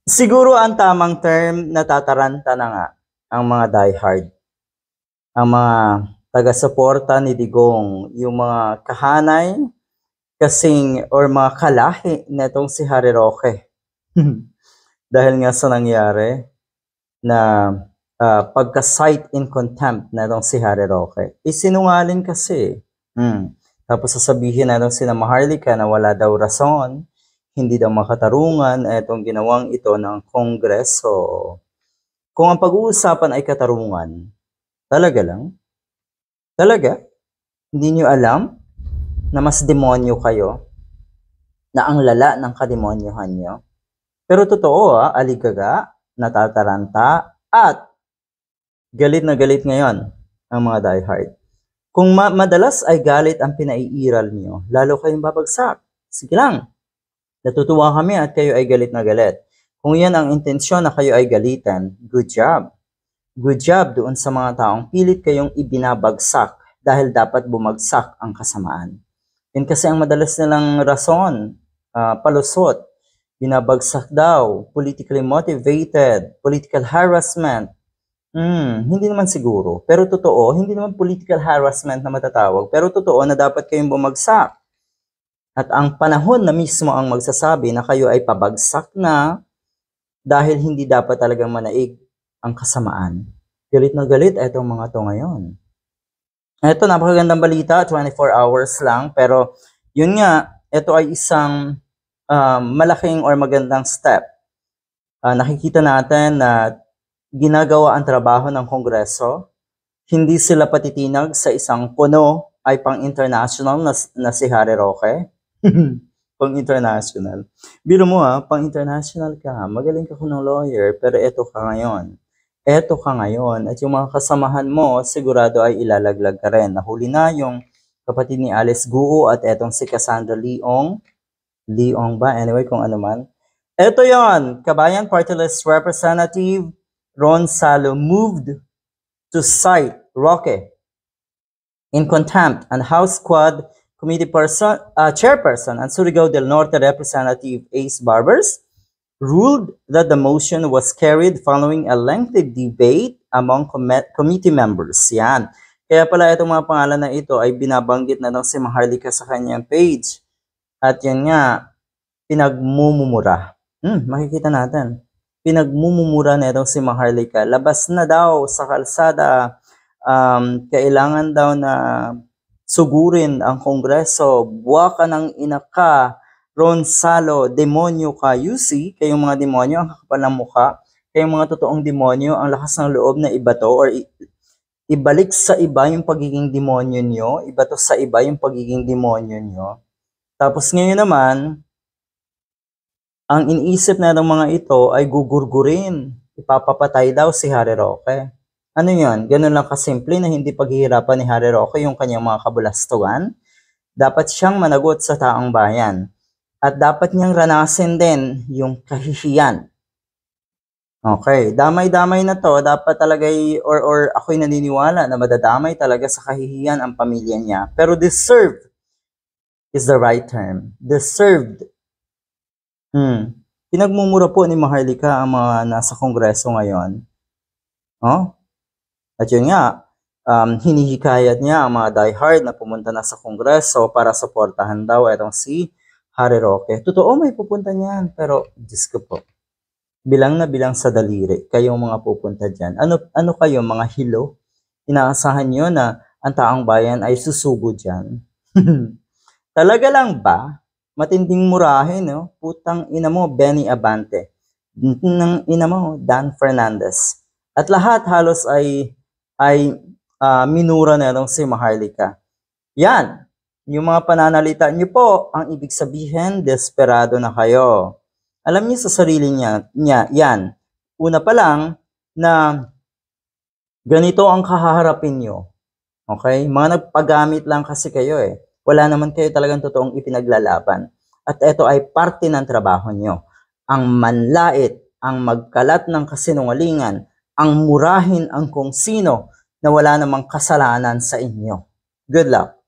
Siguro ang tamang term, natataranta na nga ang mga diehard. Ang mga taga-suporta ni Digong, yung mga kahanay, kasing, or mga kalahi netong si Harry Roque. Dahil nga sa nangyari na pagka-cite in contempt netong si Harry Roque. Isinungaling kasi. Tapos sasabihin netong si Maharlika na wala daw rason, hindi daw makatarungan etong ginawang ito ng Kongreso. Kung ang pag-uusapan ay katarungan, talaga lang? Talaga? Hindi nyo alam na mas demonyo kayo? Na ang lala ng kademonyohan nyo? Pero totoo aligaga, natataranta, at galit na galit ngayon ang mga diehard. Kung madalas ay galit ang pinaiiral nyo, lalo kayong babagsak. Sige lang. Natutuwa kami at kayo ay galit na galit. Kung yan ang intensyon na kayo ay galitan, good job. Good job doon sa mga taong pilit kayong ibinabagsak dahil dapat bumagsak ang kasamaan. Yan kasi ang madalas nilang rason, palusot, binabagsak daw, politically motivated, political harassment. Hindi naman siguro, pero totoo, hindi naman political harassment na matatawag, pero totoo na dapat kayong bumagsak. At ang panahon na mismo ang magsasabi na kayo ay pabagsak na dahil hindi dapat talagang manaig ang kasamaan. Galit na galit itong mga to ngayon. Ito, napakagandang balita, 24 hours lang, pero yun nga, ito ay isang malaking or magandang step. Nakikita natin na ginagawa ang trabaho ng Kongreso. Hindi sila patitinag sa isang puno ay pang-international na si Harry Roque. Pang-international. Biro mo pang-international ka, magaling ka kung lawyer, pero eto ka ngayon. Eto ka ngayon. At yung mga kasamahan mo, sigurado ay ilalaglag ka rin. Nahuli na yung kapatid ni Alice Guo at etong si Cassandra Leong. Leong ba? Anyway, kung ano man. Eto yon, Kabayan Party List Representative Ron Salo moved to cite Roque in contempt, and House Squad Committee Chairperson and Surigao del Norte Representative Ace Barbers ruled that the motion was carried following a lengthy debate among committee members. Yan. Kaya pala itong mga pangalan na ito ay binabanggit na ng si Maharlika sa kanyang page. At yan nga, pinagmumura. Makikita natin. Pinagmumura na itong si Maharlika. Labas na daw sa kalsada. Kailangan daw na sugurin ang Kongreso. Buwaka ng inaka, Ron Salo, demonyo ka. You see, kayong mga demonyo, ang kakapal ng mukha. Kayong mga totoong demonyo, ang lakas ng loob na ibato or ibalik sa iba yung pagiging demonyo nyo. Ibato sa iba yung pagiging demonyo nyo. Tapos ngayon naman, ang iniisip na ng mga ito ay gugurgurin. Ipapapatay daw si Harry Roque. Ano yun? Ganun lang kasimple na hindi paghihirapan ni Harry Roque yung kanyang mga kabulastugan. Dapat siyang managot sa taong bayan. At dapat niyang ranasin din yung kahihiyan. Okay, damay-damay na to. Dapat talaga or ako'y naniniwala na madadamay talaga sa kahihiyan ang pamilya niya. Pero deserved is the right term. Deserved. Pinagmumura po ni Maharlika ang mga nasa Kongreso ngayon. At yun nga, hinihikayat niya ang mga diehard na pumunta na sa Kongreso para suportahan daw itong si Harry Roque. Totoo, may pupunta niyan, pero Diyos ko po, bilang na bilang sa daliri, kayong mga pupunta dyan. Ano kayo, mga hilo? Inaasahan nyo na ang taong bayan ay susugo dyan? Talaga lang ba? Matinding murahin, no? Putang ina mo, Benny Abante. Ng ina mo, Dan Fernandez. At lahat halos ay minura na lang si Maharlika. Yan, yung mga pananalita nyo po, ang ibig sabihin, desperado na kayo. Alam niyo sa sarili niya, yan. Una pa lang na ganito ang kahaharapin nyo. Okay? Mga nagpagamit lang kasi kayo eh. Wala naman kayo talagang totoong ipinaglalaban. At ito ay parte ng trabaho nyo. Ang manlait, ang magkalat ng kasinungalingan, ang murahin ang kung sino na wala namang kasalanan sa inyo. Good luck.